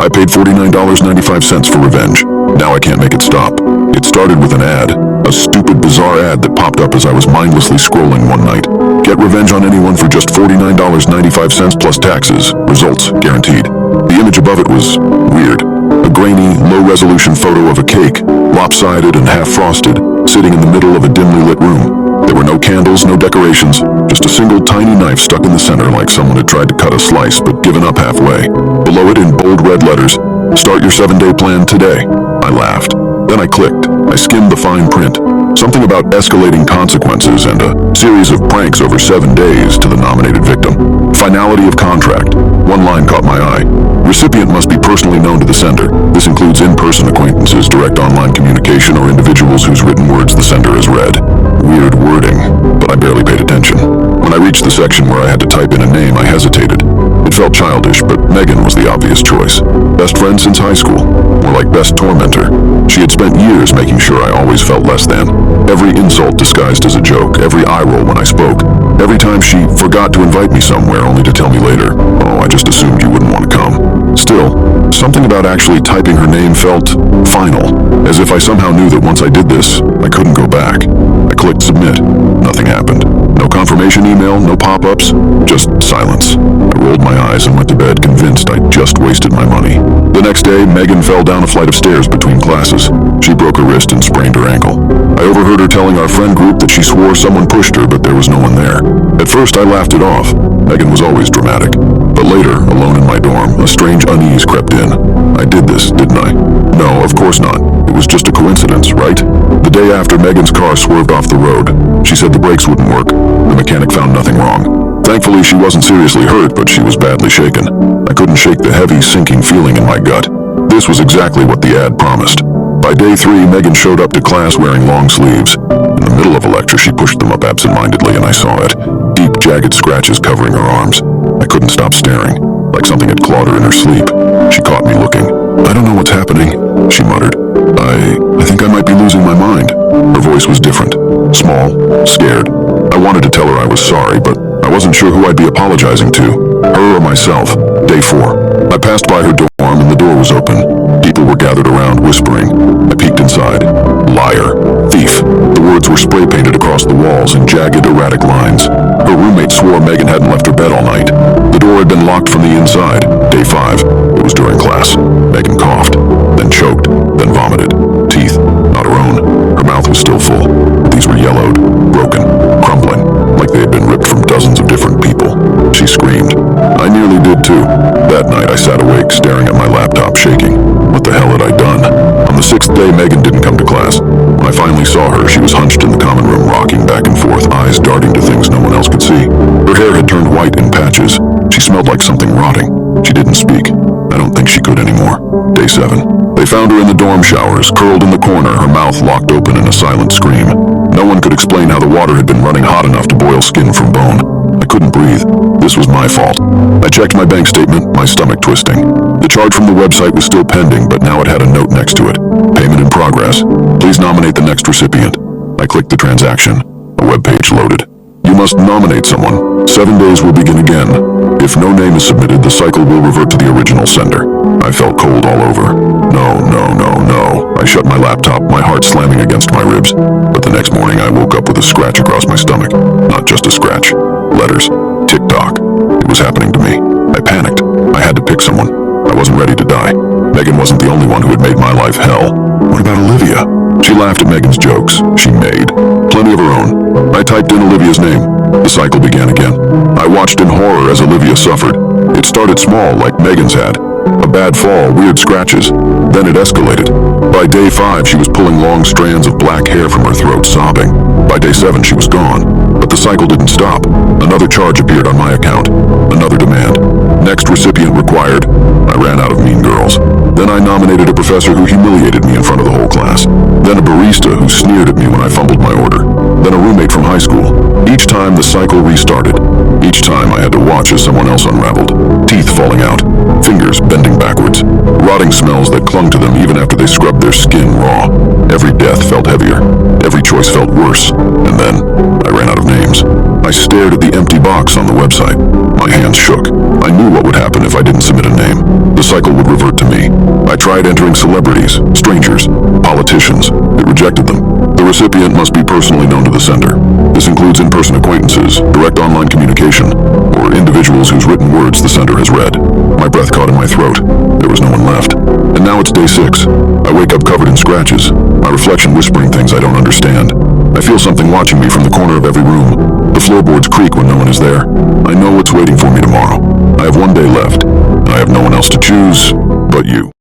I paid $49.95 for revenge. Now I can't make it stop. It started with an ad. A stupid, bizarre ad that popped up as I was mindlessly scrolling one night. Get revenge on anyone for just $49.95 plus taxes. Results guaranteed. The image above it was weird. A grainy, low-resolution photo of a cake, lopsided and half-frosted, sitting in the middle of a dimly lit room. There were no candles, no decorations, just a single tiny knife stuck in the center like someone had tried to cut a slice but given up halfway. Below it in bold red letters, "Start your 7-day plan today." I laughed. Then I clicked. I skimmed the fine print. Something about escalating consequences and a series of pranks over 7 days to the nominated victim. Finality of contract. One line caught my eye. Recipient must be personally known to the sender. This includes in-person acquaintances, direct online communication, or individuals whose written words the sender has read. Weird wording, but I barely paid attention. When I reached the section where I had to type in a name, I hesitated. It felt childish, but Megan was the obvious choice. Best friend since high school. More like best tormentor. She had spent years making sure I always felt less than. Every insult disguised as a joke, every eye roll when I spoke. Every time she forgot to invite me somewhere only to tell me later, "Oh, I just assumed you wouldn't want to come." Still, something about actually typing her name felt final, as if I somehow knew that once I did this, I couldn't go back. I clicked submit. Nothing happened. No confirmation email, no pop-ups, just silence. I rolled my eyes and went to bed, convinced I'd just wasted my money. The next day, Megan fell down a flight of stairs between classes. She broke her wrist and sprained her ankle. I overheard her telling our friend group that she swore someone pushed her, but there was no one there. At first, I laughed it off. Megan was always dramatic. But later, alone in my dorm, a strange unease crept in. I did this, didn't I? No, of course not. It was just a coincidence, right? The day after, Megan's car swerved off the road. She said the brakes wouldn't work. The mechanic found nothing wrong. Thankfully, she wasn't seriously hurt, but she was badly shaken. I couldn't shake the heavy, sinking feeling in my gut. This was exactly what the ad promised. By day 3, Megan showed up to class wearing long sleeves. In the middle of a lecture, she pushed them up absent-mindedly, and I saw it. Deep, jagged scratches covering her arms. I couldn't stop staring, like something had clawed her in her sleep. She caught me looking. "I don't know what's happening," she muttered. I think I might be losing my mind." Her voice was different. Small, scared. I wanted to tell her I was sorry, but I wasn't sure who I'd be apologizing to. Her or myself. Day 4. I passed by her dorm and the door was open. People were gathered around, whispering. I peeked inside. Liar. Thief. The words were spray-painted across the walls in jagged, erratic lines. Her roommate swore Megan hadn't left her bed all night. The door had been locked from the inside. Day 5. It was during class. Megan coughed, then choked, then vomited. Teeth. Not her own. Her mouth was still full. These were yellowed, broken, crumbling, like they had been ripped from dozens of different people. She screamed. I nearly did too. That night I sat awake, staring at my laptop, shaking. What the hell had I done? On the 6th day, Megan didn't come to class. When I finally saw her, she was hunched in the common room, rocking back and forth, eyes darting to things no one else could see. Her hair had turned white in patches. She smelled like something rotting. She didn't speak. I don't think she could anymore. Day 7. They found her in the dorm showers, curled in the corner, her mouth locked open in a silent scream. No one could explain how the water had been running hot enough to boil skin from bone. I couldn't breathe. This was my fault. I checked my bank statement, my stomach twisting. The charge from the website was still pending, but now it had a note next to it. Payment in progress. Please nominate the next recipient. I clicked the transaction. A web page loaded. You must nominate someone. 7 days will begin again. If no name is submitted, the cycle will revert to the original sender. I felt cold all over. No, no, no, no. I shut my laptop, my heart slamming against my ribs. But the next morning I woke up with a scratch across my stomach. Not just a scratch. Letters. Tick-tock. It was happening to me. I panicked. I had to pick someone. I wasn't ready to die. Megan wasn't the only one who had made my life hell. What about Olivia? She laughed at Megan's jokes. She made plenty of her own. I typed in Olivia's name. The cycle began again. I watched in horror as Olivia suffered. It started small, like Megan's had. A bad fall, weird scratches. Then it escalated. By day 5, she was pulling long strands of black hair from her throat, sobbing. By day 7, she was gone. But the cycle didn't stop. Another charge appeared on my account. Another demand. Next recipient required. I ran out of mean girls. Then I nominated a professor who humiliated me in front of the whole class. Then a barista who sneered at me when I fumbled my order. Then a roommate from high school. Each time the cycle restarted. Each time I had to watch as someone else unraveled. Teeth falling out. Fingers bending backwards. Rotting smells that clung to them even after they scrubbed their skin raw. Every death felt heavier. Every choice felt worse. And then I ran out of names. I stared at the empty box on the website. My hands shook. I knew what would happen if I didn't submit a name. The the cycle would revert to me. I tried entering celebrities, strangers, politicians. It rejected them. The recipient must be personally known to the sender. This includes in-person acquaintances, direct online communication, or individuals whose written words the sender has read. My breath caught in my throat. There was no one left. And now it's day 6. I wake up covered in scratches, my reflection whispering things I don't understand. I feel something watching me from the corner of every room. The floorboards creak when no one is there. I know what's waiting for me tomorrow. I have one day left. I have no one else to choose but you.